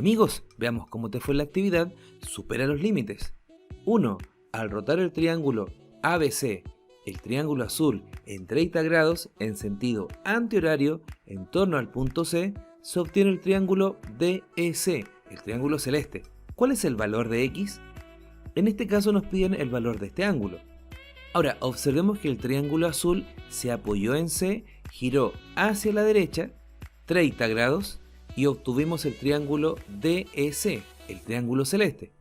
amigos, veamos cómo te fue la actividad. Supera los límites. 1. Al rotar el triángulo ABC, el triángulo azul, en 30 grados en sentido antihorario en torno al punto C, se obtiene el triángulo DEC, el triángulo celeste. ¿Cuál es el valor de X? En este caso nos piden el valor de este ángulo. Ahora, observemos que el triángulo azul se apoyó en C, giró hacia la derecha 30 grados y obtuvimos el triángulo DEC, el triángulo celeste.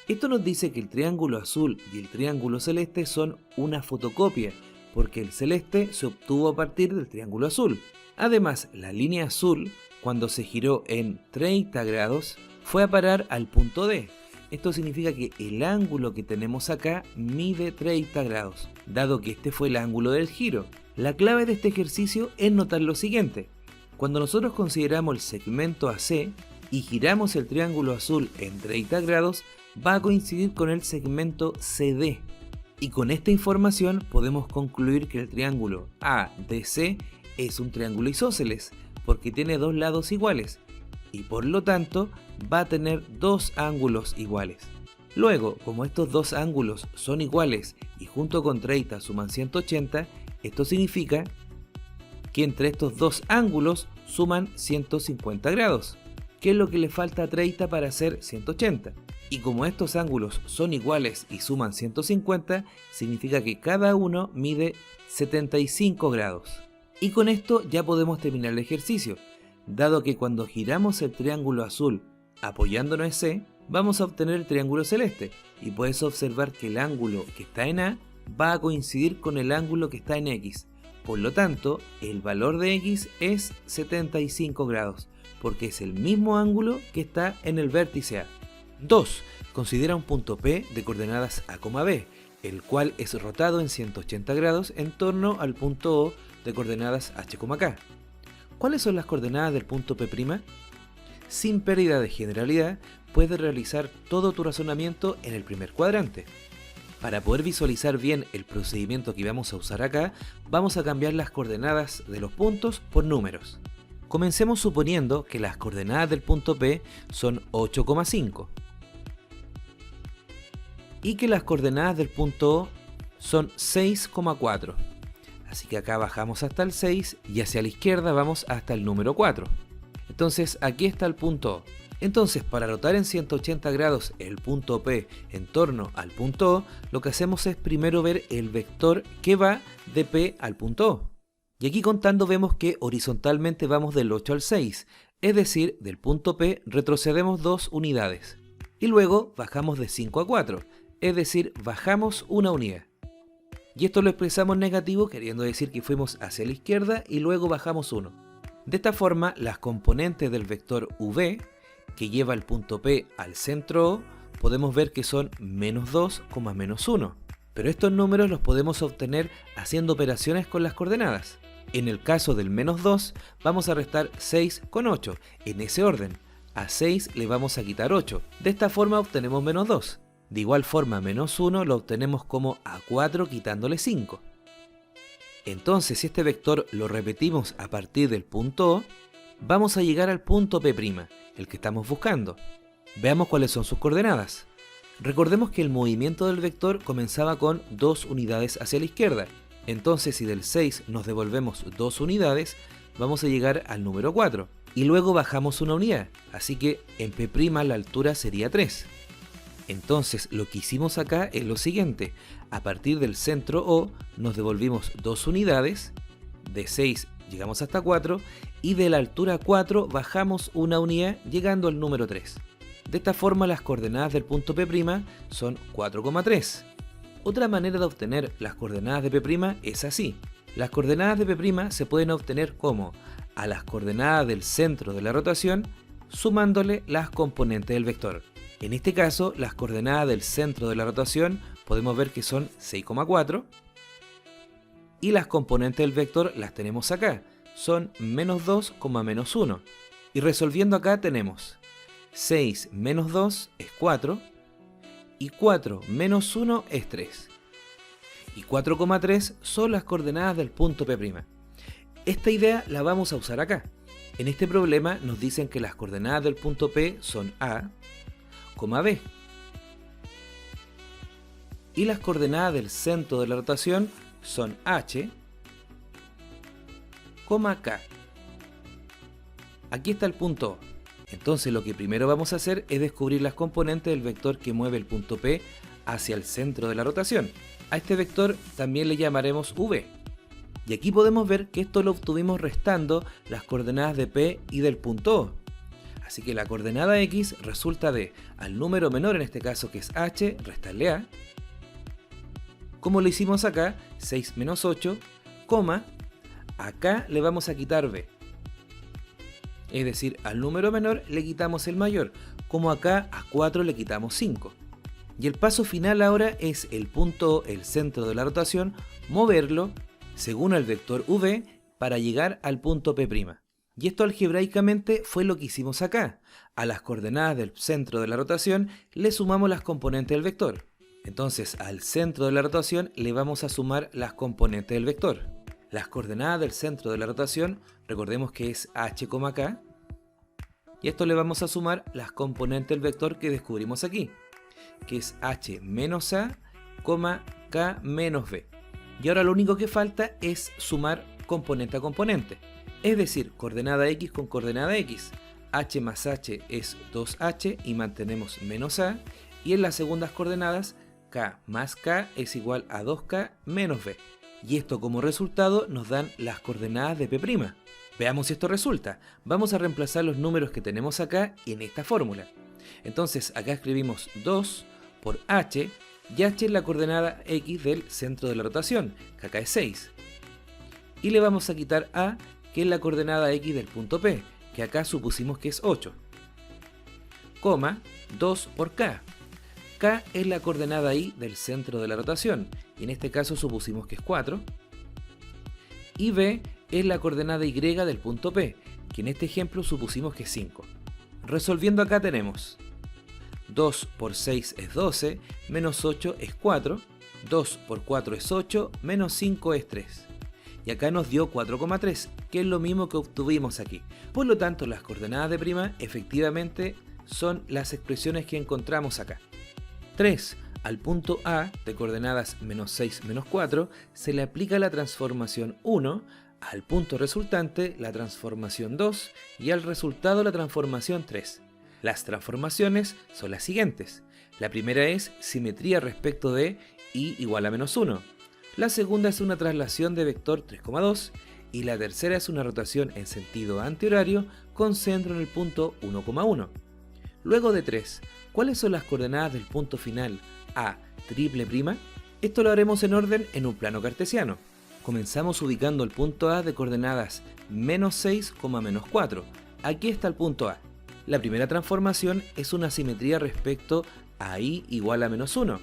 Esto nos dice que el triángulo azul y el triángulo celeste son una fotocopia, porque el celeste se obtuvo a partir del triángulo azul. Además, la línea azul, cuando se giró en 30 grados, fue a parar al punto D. Esto significa que el ángulo que tenemos acá mide 30 grados, dado que este fue el ángulo del giro. La clave de este ejercicio es notar lo siguiente. Cuando nosotros consideramos el segmento AC y giramos el triángulo azul en 30 grados, va a coincidir con el segmento CD. Y con esta información podemos concluir que el triángulo ADC es un triángulo isósceles, porque tiene dos lados iguales, y por lo tanto va a tener dos ángulos iguales. Luego, como estos dos ángulos son iguales y junto con 30 suman 180, esto significa que entre estos dos ángulos suman 150 grados, que es lo que le falta a 30 para hacer 180. Y como estos ángulos son iguales y suman 150, significa que cada uno mide 75 grados. Y con esto ya podemos terminar el ejercicio, dado que cuando giramos el triángulo azul apoyándonos en C, vamos a obtener el triángulo celeste, y puedes observar que el ángulo que está en A va a coincidir con el ángulo que está en X. Por lo tanto, el valor de X es 75 grados, porque es el mismo ángulo que está en el vértice A. 2. Considera un punto P de coordenadas A, B, el cual es rotado en 180 grados en torno al punto O de coordenadas H, K. ¿Cuáles son las coordenadas del punto P'? Sin pérdida de generalidad, puedes realizar todo tu razonamiento en el primer cuadrante. Para poder visualizar bien el procedimiento que vamos a usar acá, vamos a cambiar las coordenadas de los puntos por números. Comencemos suponiendo que las coordenadas del punto P son 8,5 y que las coordenadas del punto O son 6,4. Así que acá bajamos hasta el 6 y hacia la izquierda vamos hasta el número 4. Entonces aquí está el punto O. Entonces, para rotar en 180 grados el punto P en torno al punto O, lo que hacemos es primero ver el vector que va de P al punto O. Y aquí contando vemos que horizontalmente vamos del 8 al 6, es decir, del punto P retrocedemos 2 unidades. Y luego bajamos de 5 a 4, es decir, bajamos una unidad. Y esto lo expresamos negativo, queriendo decir que fuimos hacia la izquierda y luego bajamos 1. De esta forma, las componentes del vector V, que lleva el punto P al centro O, podemos ver que son menos 2, menos 1. Pero estos números los podemos obtener haciendo operaciones con las coordenadas. En el caso del menos 2, vamos a restar 6 con 8, en ese orden. A 6 le vamos a quitar 8. De esta forma obtenemos menos 2. De igual forma, menos 1 lo obtenemos como a 4 quitándole 5. Entonces, si este vector lo repetimos a partir del punto O, vamos a llegar al punto P', el que estamos buscando. Veamos cuáles son sus coordenadas. Recordemos que el movimiento del vector comenzaba con 2 unidades hacia la izquierda. Entonces, si del 6 nos devolvemos 2 unidades, vamos a llegar al número 4. Y luego bajamos una unidad, así que en P' la altura sería 3. Entonces, lo que hicimos acá es lo siguiente. A partir del centro O nos devolvimos 2 unidades, de 6 llegamos hasta 4 y de la altura 4 bajamos una unidad llegando al número 3. De esta forma las coordenadas del punto P' son 4,3. Otra manera de obtener las coordenadas de P' es así. Las coordenadas de P' se pueden obtener como a las coordenadas del centro de la rotación sumándole las componentes del vector. En este caso, las coordenadas del centro de la rotación podemos ver que son 6,4 y las componentes del vector las tenemos acá, son menos 2, menos 1. Y resolviendo acá tenemos 6 menos 2 es 4 y 4 menos 1 es 3. Y 4,3 son las coordenadas del punto P'. Esta idea la vamos a usar acá. En este problema nos dicen que las coordenadas del punto P son A, B. Y las coordenadas del centro de la rotación son H, K. Aquí está el punto O. Entonces lo que primero vamos a hacer es descubrir las componentes del vector que mueve el punto P hacia el centro de la rotación. A este vector también le llamaremos V. Y aquí podemos ver que esto lo obtuvimos restando las coordenadas de P y del punto O. Así que la coordenada X resulta de, al número menor en este caso que es H, restarle A, como lo hicimos acá, 6 menos 8, acá le vamos a quitar B. Es decir, al número menor le quitamos el mayor, como acá a 4 le quitamos 5. Y el paso final ahora es el punto O, el centro de la rotación, moverlo según el vector V para llegar al punto P'. Y esto algebraicamente fue lo que hicimos acá. A las coordenadas del centro de la rotación le sumamos las componentes del vector. Entonces al centro de la rotación le vamos a sumar las componentes del vector. Las coordenadas del centro de la rotación, recordemos que es H, K. Y a esto le vamos a sumar las componentes del vector que descubrimos aquí, que es H menos A, K menos B. Y ahora lo único que falta es sumar componente a componente. Es decir, coordenada X con coordenada X. H más H es 2H y mantenemos menos A. Y en las segundas coordenadas, K más K es igual a 2K menos B. Y esto como resultado nos dan las coordenadas de P'. Veamos si esto resulta. Vamos a reemplazar los números que tenemos acá en esta fórmula. Entonces acá escribimos 2 por H, y H es la coordenada X del centro de la rotación, que acá es 6. Y le vamos a quitar A, que es la coordenada X del punto P, que acá supusimos que es 8. 2 por K. K es la coordenada Y del centro de la rotación, y en este caso supusimos que es 4. Y B es la coordenada Y del punto P, que en este ejemplo supusimos que es 5. Resolviendo acá tenemos 2 por 6 es 12, menos 8 es 4, 2 por 4 es 8, menos 5 es 3. Y acá nos dio 4,3, que es lo mismo que obtuvimos aquí. Por lo tanto, las coordenadas de prima efectivamente son las expresiones que encontramos acá. 3. Al punto A de coordenadas menos 6 menos 4 se le aplica la transformación 1, al punto resultante la transformación 2 y al resultado la transformación 3. Las transformaciones son las siguientes. La primera es simetría respecto de y igual a menos 1. La segunda es una traslación de vector 3,2 y la tercera es una rotación en sentido antihorario con centro en el punto 1,1. Luego de 3, ¿cuáles son las coordenadas del punto final A triple prima? Esto lo haremos en orden en un plano cartesiano. Comenzamos ubicando el punto A de coordenadas menos 6, menos 4. Aquí está el punto A. La primera transformación es una simetría respecto a Y igual a menos 1.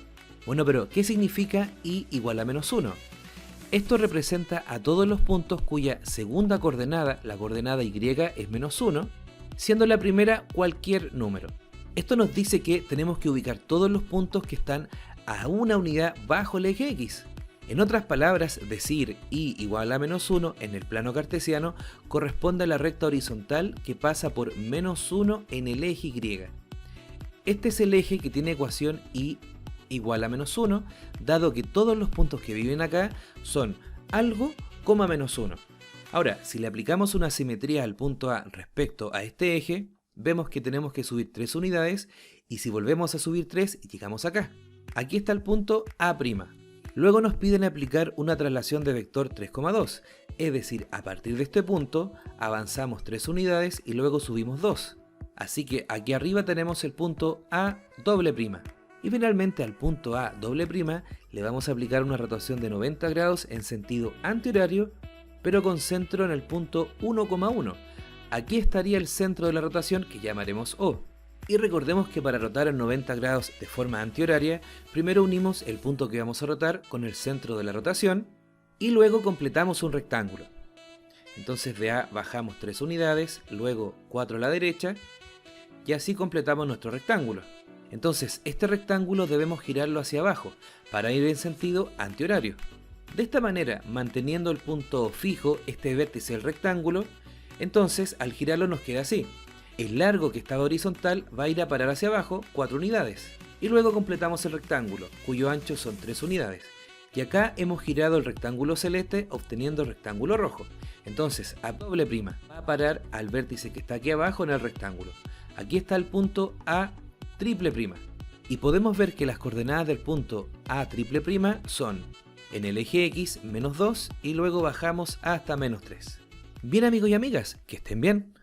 Bueno, pero ¿qué significa Y igual a menos 1? Esto representa a todos los puntos cuya segunda coordenada, la coordenada Y, es menos 1, siendo la primera cualquier número. Esto nos dice que tenemos que ubicar todos los puntos que están a una unidad bajo el eje X. En otras palabras, decir Y igual a menos 1 en el plano cartesiano corresponde a la recta horizontal que pasa por menos 1 en el eje Y. Este es el eje que tiene ecuación Y igual a menos 1, dado que todos los puntos que viven acá son algo, menos 1. Ahora, si le aplicamos una simetría al punto A respecto a este eje, vemos que tenemos que subir 3 unidades y si volvemos a subir 3, llegamos acá. Aquí está el punto A'. Luego nos piden aplicar una traslación de vector 3,2, es decir, a partir de este punto avanzamos 3 unidades y luego subimos 2. Así que aquí arriba tenemos el punto A doble prima. Y finalmente al punto A doble prima le vamos a aplicar una rotación de 90 grados en sentido antihorario, pero con centro en el punto 1,1. Aquí estaría el centro de la rotación que llamaremos O. Y recordemos que para rotar en 90 grados de forma antihoraria, primero unimos el punto que vamos a rotar con el centro de la rotación y luego completamos un rectángulo. Entonces de A bajamos 3 unidades, luego 4 a la derecha y así completamos nuestro rectángulo. Entonces este rectángulo debemos girarlo hacia abajo para ir en sentido antihorario. De esta manera, manteniendo el punto fijo, este vértice del rectángulo, Entonces, al girarlo nos queda así. El largo que estaba horizontal va a ir a parar hacia abajo 4 unidades. Y luego completamos el rectángulo, cuyo ancho son 3 unidades. Y acá hemos girado el rectángulo celeste obteniendo el rectángulo rojo. Entonces, A doble prima va a parar al vértice que está aquí abajo en el rectángulo. Aquí está el punto A triple prima. Y podemos ver que las coordenadas del punto A triple prima son en el eje X -2 y luego bajamos hasta -3. Bien amigos y amigas, que estén bien.